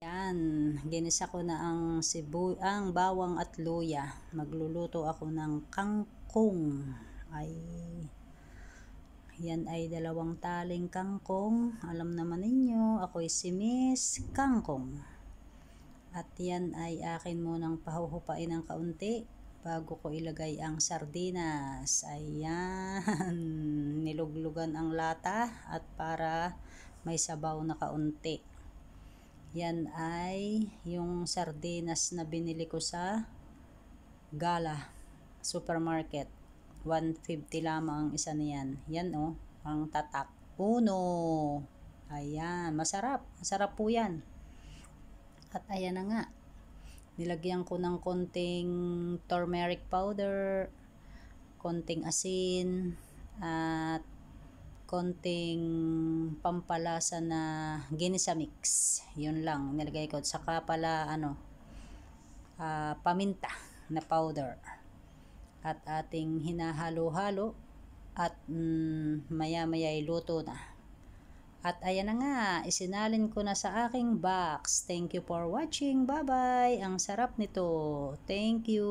Yan, ginisa ko na ang bawang at luya. Magluluto ako ng kangkong. Yan ay 2 taling kangkong. Alam naman ninyo, ako'y si Miss Kangkong. At yan ay akin munang pahuhupain ng kaunti bago ko ilagay ang sardinas. Ayan, niluglugan ang lata at para may sabaw na kaunti. Yan ay yung sardinas na binili ko sa Gala Supermarket. 150 lamang ang isa niyan. Yan ang tatak. Uno. Ayan, masarap. Masarap po yan. At ayan na nga. Nilagyan ko ng konting turmeric powder, konting asin, at konting pampalasa na ginisa mix. Yun lang nilagay ko. Saka pala paminta na powder. At ating hinahalo-halo at maya-maya ay luto na. At ayan na nga, isinalin ko na sa aking box. Thank you for watching. Bye-bye. Ang sarap nito. Thank you.